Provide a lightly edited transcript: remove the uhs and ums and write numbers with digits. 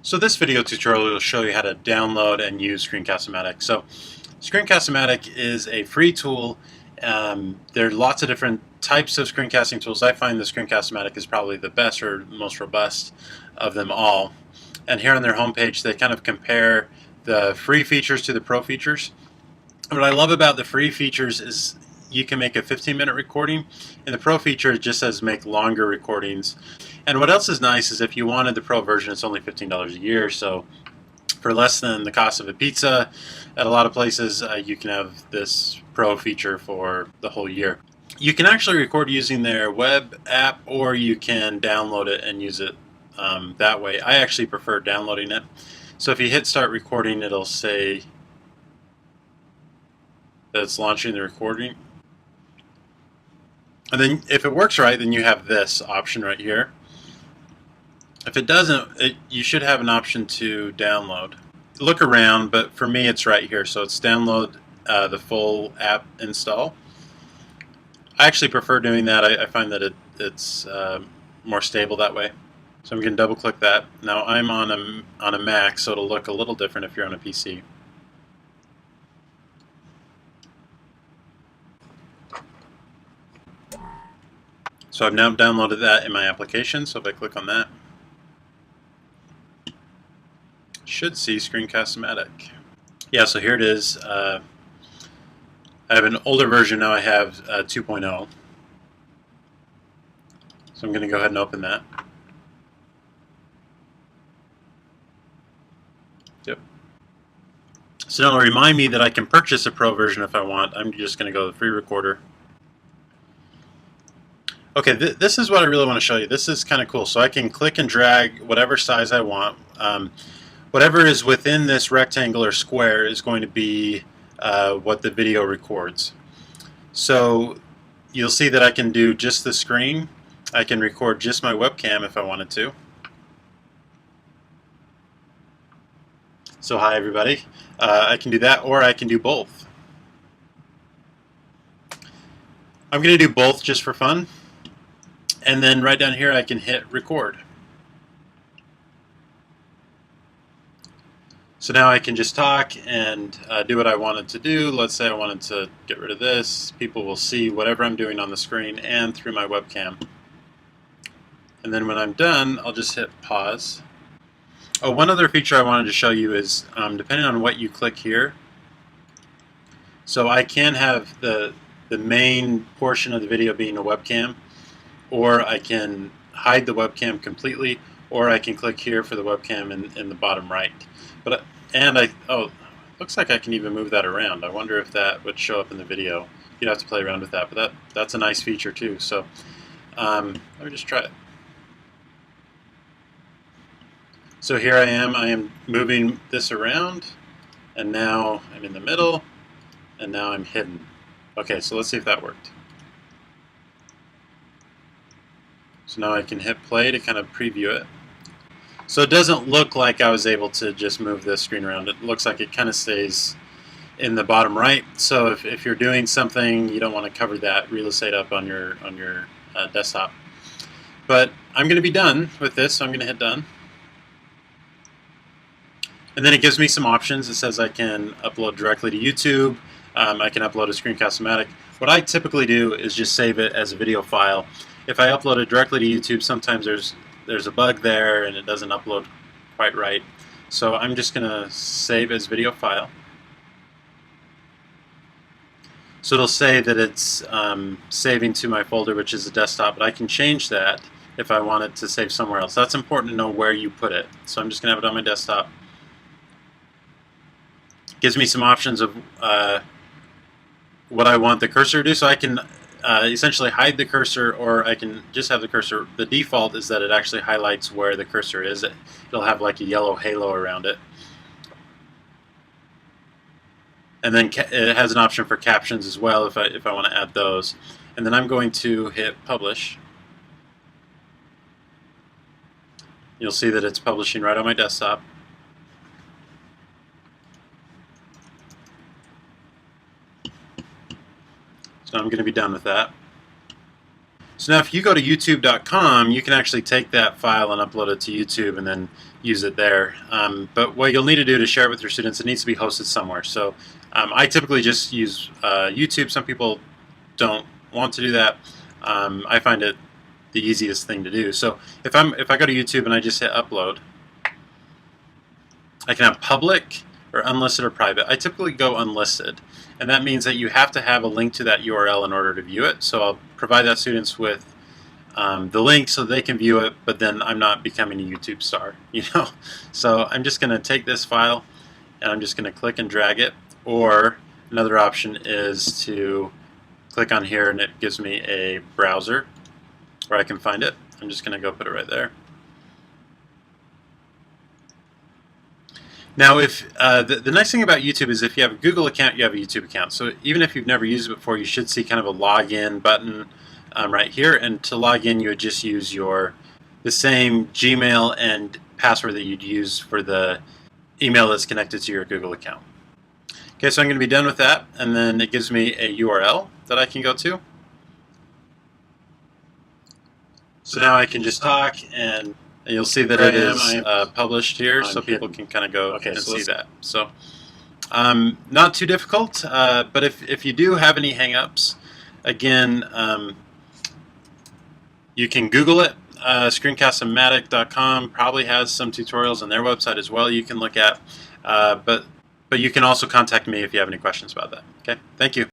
So this video tutorial will show you how to download and use screencast. So screencast is a free tool. There are lots of different types of screencasting tools. I find the screencast is probably the best or most robust of them all. And here on their homepage they kind of compare the free features to the pro features. What I love about the free features is you can make a 15-minute recording, and the pro feature it just says make longer recordings. And what else is nice is if you wanted the pro version, it's only $15 a year, so for less than the cost of a pizza at a lot of places, you can have this pro feature for the whole year. You can actually record using their web app, or you can download it and use it that way. I actually prefer downloading it. So if you hit start recording, it'll say that it's launching the recording. And then if it works right, then you have this option right here. If it doesn't, you should have an option to download. Look around, but for me it's right here. So it's download the full app install. I actually prefer doing that. I find that it's more stable that way. So I'm going to double click that. Now I'm on a Mac, so it'll look a little different if you're on a PC. So I've now downloaded that in my application, so if I click on that, should see screencast. Yeah, so here it is. I have an older version now. I have 2.0. So I'm going to go ahead and open that. Yep. So now it'll remind me that I can purchase a pro version if I want. I'm just going to go to the free recorder. Okay, this is what I really want to show you. This is kind of cool. So I can click and drag whatever size I want. Whatever is within this rectangle or square is going to be what the video records. So you'll see that I can do just the screen. I can record just my webcam if I wanted to. So hi everybody. I can do that, or I can do both. I'm going to do both just for fun. And then right down here I can hit record. So now I can just talk and do what I wanted to do. Let's say I wanted to get rid of this. People will see whatever I'm doing on the screen and through my webcam. And then when I'm done, I'll just hit pause. Oh, one other feature I wanted to show you is depending on what you click here. So I can have the main portion of the video being a webcam, or I can hide the webcam completely, or I can click here for the webcam in the bottom right. Looks like I can even move that around. I wonder if that would show up in the video. You'd have to play around with that, but that's a nice feature too. So let me just try it. So here I am moving this around, and now I'm in the middle, and now I'm hidden. Okay, so let's see if that worked. So now I can hit play to kind of preview it. So it doesn't look like I was able to just move this screen around. It looks like it kind of stays in the bottom right. So if you're doing something, you don't want to cover that real estate up on your desktop. But I'm going to be done with this, so I'm going to hit done. And then it gives me some options. It says I can upload directly to YouTube. I can upload a screencast. What I typically do is just save it as a video file. If I upload it directly to YouTube, sometimes there's a bug there and it doesn't upload quite right. So I'm just going to save as video file. So it'll say that it's saving to my folder, which is a desktop, but I can change that if I want it to save somewhere else. That's important to know where you put it. So I'm just going to have it on my desktop. It gives me some options of what I want the cursor to do. So I can essentially hide the cursor, or I can just have the cursor. The default is that it actually highlights where the cursor is. It'll have like a yellow halo around it. And then it has an option for captions as well if I want to add those. And then I'm going to hit publish. You'll see that it's publishing right on my desktop. So I'm going to be done with that. So now if you go to youtube.com, you can actually take that file and upload it to YouTube and then use it there. But what you'll need to do to share it with your students, it needs to be hosted somewhere. So I typically just use YouTube. Some people don't want to do that. I find it the easiest thing to do. So if I go to YouTube and I just hit upload, I can have public or unlisted or private. I typically go unlisted, and that means that you have to have a link to that URL in order to view it. So I'll provide that students with the link so they can view it, but then I'm not becoming a YouTube star, you know. So I'm just going to take this file and I'm just going to click and drag it, or another option is to click on here and it gives me a browser where I can find it. I'm just going to go put it right there. Now, if the nice thing about YouTube is if you have a Google account, you have a YouTube account. So even if you've never used it before, you should see kind of a login button right here. And to log in, you would just use the same Gmail and password that you'd use for the email that's connected to your Google account. Okay, so I'm going to be done with that, and then it gives me a URL that I can go to. So now I can just talk, and you'll see that it is published here, so people can kind of go and see that. So not too difficult, but if you do have any hang-ups, again, you can Google it. Screencast-o-matic.com probably has some tutorials on their website as well you can look at, but you can also contact me if you have any questions about that. Okay, thank you.